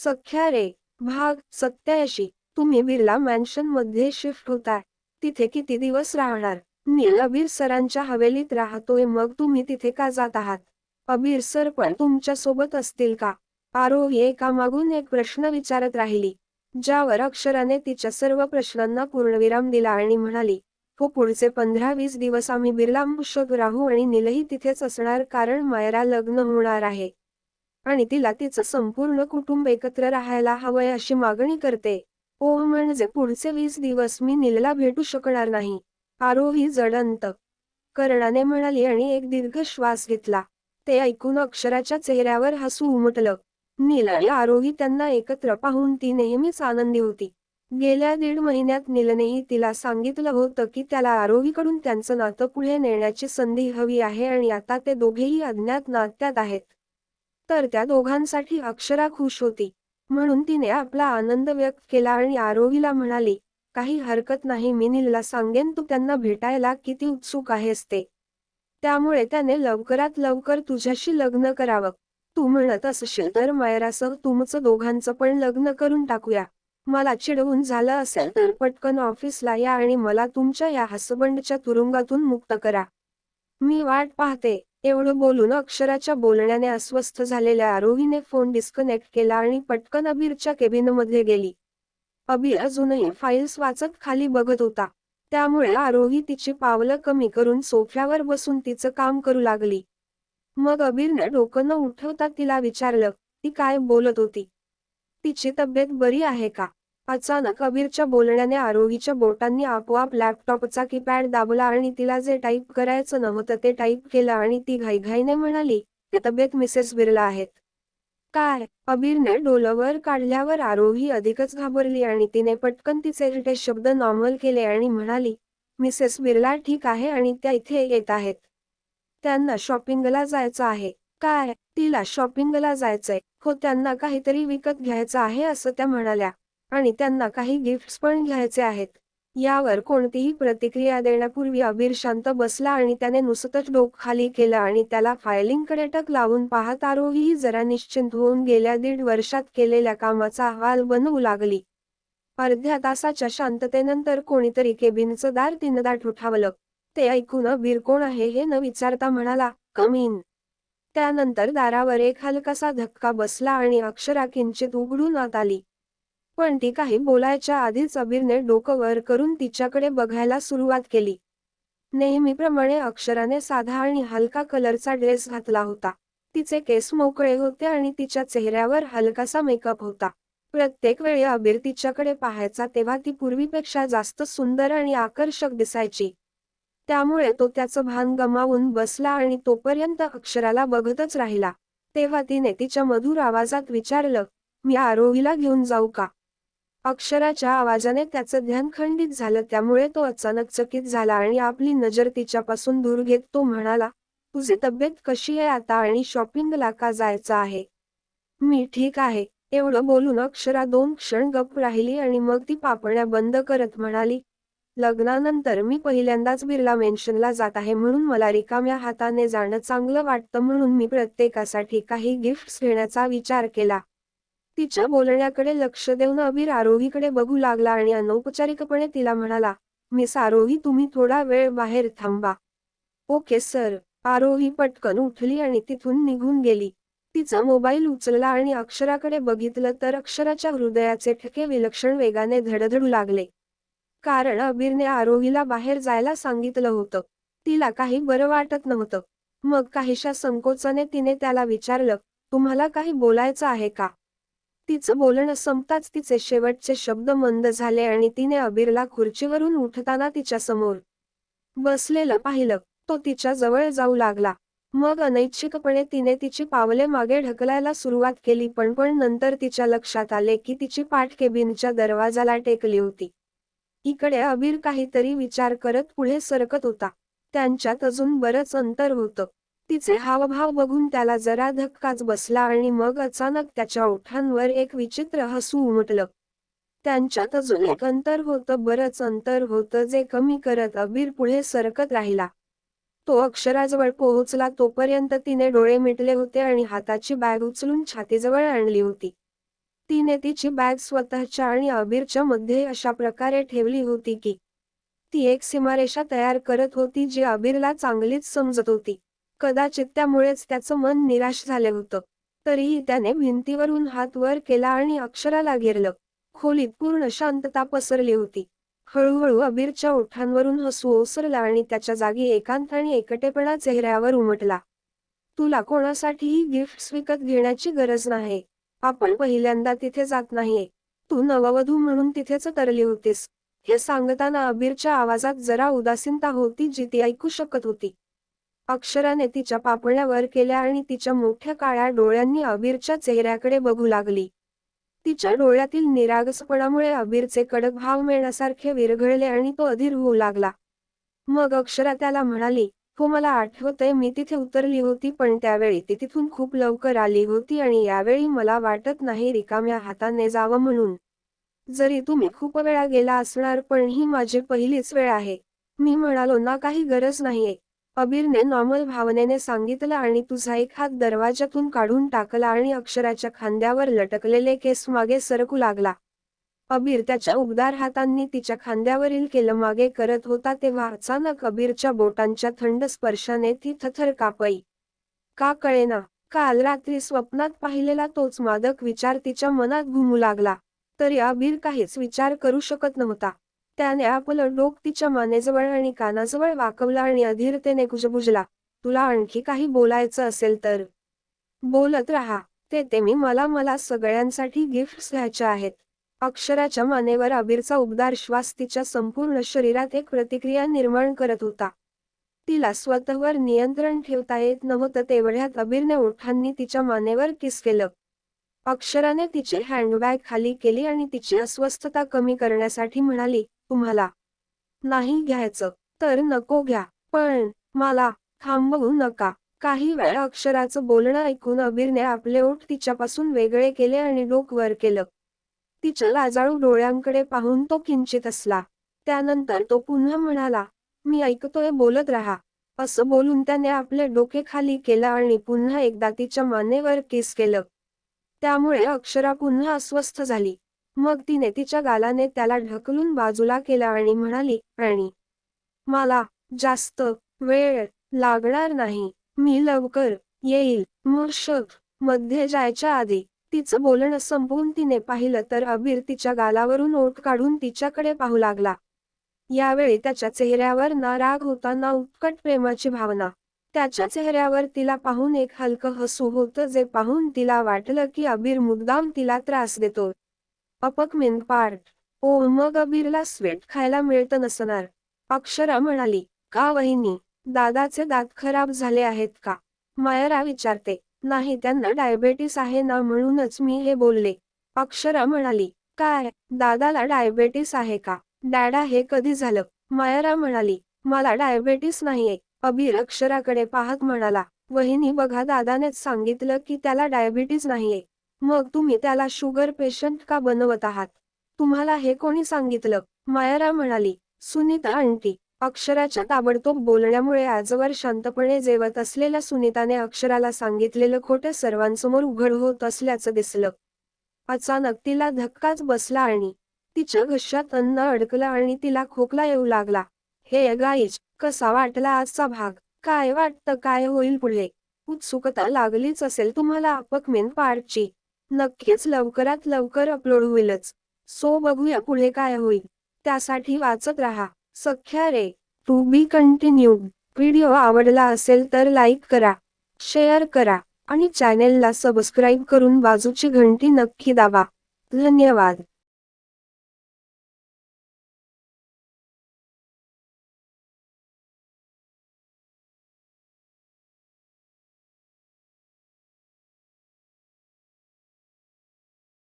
सख्या रे भाग 87. तुम्ही बिर्ला मॅन्शन मध्ये शिफ्ट होताय. तिथे किती दिवस राहणार? नील अबीर सरांच्या हवेलीत राहतोय, मग तुम्ही तिथे का जात आहात? अबीर सर पण तुमच्या सोबत असतील का? आरोही एकामागून एक प्रश्न विचारत राहिली, ज्यावर अक्षराने तिच्या सर्व प्रश्नांना पूर्णविराम दिला आणि म्हणाली, हो, पुढचे 15-20 दिवस आम्ही बिर्ला मुशक राहू आणि नीलही तिथेच असणार, कारण मायरा लग्न होणार आहे आणि तिला तिचं संपूर्ण कुटुंब एकत्र राहायला हवंय अशी मागणी करते. ओह, म्हणजे पुढचे 20 दिवस मी नीलला भेटू शकणार नाही? आरोही जडंत करणाने म्हणाली आणि एक दीर्घ श्वास घेतला. ते ऐकून अक्षराच्या चेहऱ्यावर हसू उमटलं. नील आणि आरोही त्यांना एकत्र पाहून ती नेहमीच आनंदी होती. गेल्या 1.5 महिन्यात नीलनेही तिला सांगितलं होतं की त्याला आरोहीकडून त्यांचं नातं पुढे नेण्याची संधी हवी आहे आणि आता ते दोघेही अज्ञात नात्यात आहेत. तर त्या दोघांसाठी अक्षरा खुश होती. म्हणून तिने आपला आनंद व्यक्त केला आणि आरोहीला म्हणाली, काही हरकत नाही, मी नीलला सांगेन तू त्यांना भेटायला किती उत्सुक आहेस ते. त्यामुळे त्याने लवकरात लवकर तुझ्याशी लग्न करावं. तू म्हणत असशील तर मायरासह तुमचं दोघांचं पण लग्न करून टाकूया. मला चिडवून झालं असेल तर पटकन ऑफिसला या आणि मला तुमच्या या हसबंडच्या तुरुंगातून मुक्त करा. मी वाट पाहते. एवढं बोलून अक्षराच्या बोलण्याने अस्वस्थ झालेल्या आरोहीने फोन डिस्कनेक्ट केला आणि पटकन अबीरच्या केबिनमध्ये गेली. अबीर अजूनही फाईल्स वाचत खाली बघत होता. त्यामुळे आरोही तिची पावलं कमी करून सोफ्यावर बसून तिचं काम करू लागली. मग अबीरने डोकं न उठवता तिला विचारलं, ती काय बोलत होती? तिची तब्येत बरी आहे का? अचानक अबीरच्या बोलण्याने आरोहीच्या बोटांनी आपोआप लॅपटॉपचा कीपॅड दाबला आणि तिला जे टाईप करायचं नव्हतं ते टाईप केलं आणि ती घाईघाईने म्हणाली, तब्येत मिसेस बिर्ला आहेत. काय? अबीरने डोलवर काढल्यावर आरोही अधिकच घाबरली आणि तिने पटकन तिचे ते शब्द नॉर्मल केले आणि म्हणाली, मिसेस बिर्ला ठीक आहे आणि त्या इथे येत आहेत. त्यांना शॉपिंगला जायचं आहे. काय? तिला शॉपिंगला जायचंय? हो, त्यांना काहीतरी विकत घ्यायचं आहे असं त्या म्हणाल्या. आणि त्यांना काही गिफ्ट्स पण घ्यायचे आहेत. यावर कोणतीही प्रतिक्रिया देण्यापूर्वी अबीर शांत बसला आणि त्याने नुसतंच डोकं खाली केलं आणि त्याला फायलिंगकडे टक लावून पाहत आरोहीही जरा निश्चिंत होऊन गेल्या 1.5 वर्षात केलेल्या कामाचा अहवाल बनवू लागली. अर्ध्या तासाच्या शांततेनंतर कोणीतरी केबिनचं दार तीनदा ठोठावलं. ते ऐकून अबीर कोण आहे हे न विचारता म्हणाला, कम इन. त्यानंतर दारावर एक हलकासा धक्का बसला आणि अक्षरा किंचित उघडून आत आली. पण ती काही बोलायच्या आधीच अबीरने डोकं वर करून तिच्याकडे बघायला सुरुवात केली. नेहमीप्रमाणे अक्षराने साधा आणि हलका कलरचा ड्रेस घातला होता. तिचे केस मोकळे होते आणि तिच्या चेहऱ्यावर हलकासा मेकअप होता. प्रत्येक वेळी अबीर तिच्याकडे पाहायचा तेव्हा ती पूर्वीपेक्षा जास्त सुंदर आणि आकर्षक दिसायची. त्यामुळे तो त्याचं भान गमावून बसला आणि तोपर्यंत अक्षराला बघतच राहिला. तेव्हा तिने तिच्या मधुर आवाजात विचारलं, मी आरोहीला घेऊन जाऊ का? अक्षराच्या आवाजाने त्याचं ध्यान खंडित झालं, त्यामुळे तो अचानक चकित झाला आणि आपली नजर तिच्यापासून दूर घेत तो म्हणाला, तुझी तब्येत कशी आहे आता आणि शॉपिंगला का जायचं आहे? मी ठीक आहे. एवढं बोलून अक्षरा 2 क्षण गप्प राहिली आणि मग ती पापण्या बंद करत म्हणाली, लग्नानंतर मी पहिल्यांदाच बिर्ला मेन्शनला जात आहे, म्हणून मला रिकाम्या हाताने जाणं चांगलं वाटतं, म्हणून मी प्रत्येकासाठी काही गिफ्ट्स घेण्याचा विचार केला. तिच्या बोलण्याकडे लक्ष देऊन अबीर आरोहीकडे बघू लागला आणि अनौपचारिकपणे तिला म्हणाला, मिस आरोही, तुम्ही थोडा वेळ बाहेर थांबा. Okay sir. आरोही पटकन उठली आणि तिथून निघून गेली. तिचा मोबाईल उचलला आणि अक्षराकडे बघितलं तर अक्षराच्या हृदयाचे ठोके विलक्षण वेगाने धडधडू लागले. कारण अबीरने आरोहीला बाहेर जायला सांगितलं होतं. तिला काही बरं वाटत नव्हतं. मग काहीशा संकोचाने तिने त्याला विचारलं, तुम्हाला काही बोलायचं आहे का? तिचं बोलणं संपताच तिचे शेवटचे शब्द मंद झाले आणि तिने अबीरला खुर्चीवरून उठताना तिच्या समोर बसलेलं पाहिलं. तो तिच्या जवळ जाऊ लागला. मग अनैच्छिकपणे तिने तिची पावले मागे ढकलायला सुरुवात केली, पण नंतर तिच्या लक्षात आले की तिची पाठ केबिनच्या दरवाजाला टेकली होती. इकडे अबीर काहीतरी विचार करत पुढे सरकत होता. त्यांच्यात अजून बरंच अंतर होतं. तिचे हावभाव बघून त्याला जरा धक्काच बसला आणि मग अचानक त्याच्या ओठांवर एक विचित्र हसू उमटलं. त्यांच्यात अजून एक अंतर होतं, बरंच अंतर होतं, जे कमी करत अबीर पुढे सरकत राहिला. तो अक्षराजवळ पोहोचला तोपर्यंत तिने डोळे मिटले होते आणि हाताची बॅग उचलून छातीजवळ आणली होती. तिने तिची बॅग स्वतःच्या आणि अबीरच्या मध्ये अशा प्रकारे ठेवली होती की ती एक सीमारेषा तयार करत होती जी अबीरला चांगलीच समजत होती. कदाचित त्यामुळेच त्याचं मन निराश झालं होतं. तरीही त्याने भिंतीवरून हात वर केला आणि अक्षराला घेरलं. खोलीत पूर्ण शांतता पसरली होती. हळूहळू अबीरच्या ओठांवरून हसू ओसरलं आणि त्याच्या जागी एकांत आणि एकटेपणा चेहऱ्यावर उमटला. तुला कोणासाठीही गिफ्ट्स विकत घेण्याची गरज नाही. आपण पहिल्यांदा तिथे जात नाहीये. तू नववधू म्हणून तिथेच तरली होतीस. हे सांगताना अबीरच्या आवाजात जरा उदासीनता होती जी ती ऐकू शकत होती. अक्षराने तिच्या पापण्या वर केल्या आणि तिच्या मोठ्या काळ्या डोळ्यांनी अबीरच्या चेहऱ्याकडे बघू लागली. तिच्या डोळ्यातील निरागसपणामुळे अबीरचे कडक भाव मेणासारखे विरघळले आणि तो अधीर होऊ लागला. मग अक्षरा त्याला म्हणाली, हो मला आठवतंय मी तिथे उतरली होती पण त्यावेळी ती तिथून खूप लवकर आली होती आणि यावेळी मला वाटत नाही रिकाम्या हाताने जावं म्हणून. जरी तुम्ही खूप वेळा गेला असणार पण ही माझी पहिलीच वेळ आहे. मी म्हणालो ना काही गरज नाहीये. अबीरने नॉर्मल भावनेने सांगितलं आणि तुझा एक हात दरवाजातून काढून टाकला आणि अक्षराच्या खांद्यावर लटकलेले केस मागे सरकू लागला. अबीर त्याच्या उबदार हातांनी तिच्या खांद्यावरील केलं मागे करत होता तेव्हा अचानक अबीरच्या बोटांच्या थंड स्पर्शाने ती थरथर कापली. का कळेना, काल रात्री स्वप्नात पाहिलेला तोच मादक विचार तिच्या मनात घुमू लागला. तरी अबीर काहीच विचार करू शकत नव्हता. त्याने आपलं डोकं तिच्या मानेजवळ आणि कानाजवळ वाकवलं आणि अधीरतेने कुजबुजला, तुला आणखी काही बोलायचं असेल तर बोलत राहा. ते मला सगळ्यांसाठी गिफ्ट्स घ्यायचे आहेत. अक्षराच्या मानेवर अबीरचा उबदार श्वास तिच्या संपूर्ण शरीरात एक प्रतिक्रिया निर्माण करत होता. तिला स्वतःवर नियंत्रण ठेवता येत नव्हतं तेवढ्यात अबीरने ओठांनी तिच्या मानेवर किस केलं. अक्षराने तिची हँडबॅग खाली केली आणि तिची अस्वस्थता कमी करण्यासाठी म्हणाली, तुम्हाला नाही घ्यायचं तर नको घ्या, पण मला थांबवू नका. काही वेळ अक्षराचं बोलणं ऐकून अबीरने आपले ओठ तिच्यापासून वेगळे केले आणि डोकं वर केलं. तिच्या लाजाळू डोळ्यांकडे पाहून तो किंचित हसला. त्यानंतर तो पुन्हा म्हणाला, मी ऐकतोय बोलत राहा. असं बोलून त्याने आपले डोके खाली केलं आणि पुन्हा एकदा तिच्या मानेवर किस केलं. त्यामुळे अक्षरा पुन्हा अस्वस्थ झाली. मग तिने तिच्या गालाने त्याला ढकलून बाजूला केलं आणि म्हणाली, आणि मला जास्त वेळ लागणार नाही. मी लवकर येईल. मध्ये जायच्या आधी तिचं बोलणं संपवून तिने पाहिलं तर अबीर तिच्या गालावरून ओठ काढून तिच्याकडे पाहू लागला. यावेळी त्याच्या चेहऱ्यावर ना राग होता ना उत्कट प्रेमाची भावना. त्याच्या चेहऱ्यावर तिला पाहून एक हलकं हसू होतं जे पाहून तिला वाटलं की अबीर मुद्दाम तिला त्रास देतो. अपकमेन पार्ट. ओ मग अबीरला स्वीट खायला मिळतं नसणार. अक्षरा म्हणाली, का वहिनी, दादाचे दात खराब झाले आहेत का? मायरा विचारते. नाही त्यांना डायबेटीस आहे ना म्हणूनच मी हे बोलले. अक्षरा म्हणाली, काय, दादाला डायबेटीस आहे का? डॅडा हे कधी झालं? मायरा म्हणाली, मला डायबेटीस नाहीये. अबीर अक्षराकडे पाहत म्हणाला, वहिनी बघा दादानेच सांगितलं की त्याला डायबिटीज नाहीये. मग तुम्ही त्याला शुगर पेशंट का बनवत आहात? तुम्हाला हे कोणी सांगितलं? मायरा म्हणाली, सुनीता आंटी. अक्षराच्या ताबडतोब बोलण्यामुळे आजवर शांतपणे जेवत असलेल्या सुनीताने अक्षराला सांगितलेलं खोटं सर्वांसमोर उघड होत असल्याचं दिसलं. अचानक तिला धक्काच बसला आणि तिच्या घशात अन्न अडकलं आणि तिला खोकला येऊ लागला. हे गाईज, कसा वाटला आजचा भाग? काय वाटतं काय होईल पुढे? उत्सुकता लागलीच असेल तुम्हाला अपकमेन पार्टची. नक्कीच लवकरात लवकर अपलोड होईलच. सो बघूया पुढे काय होईल. त्यासाठी वाचत राहा. सख्या रे. To be continued. व्हिडिओ आवडला असेल तर लाईक करा, शेअर करा आणि चॅनेलला सबस्क्राईब करून बाजूची घंटी नक्की दाबा. धन्यवाद.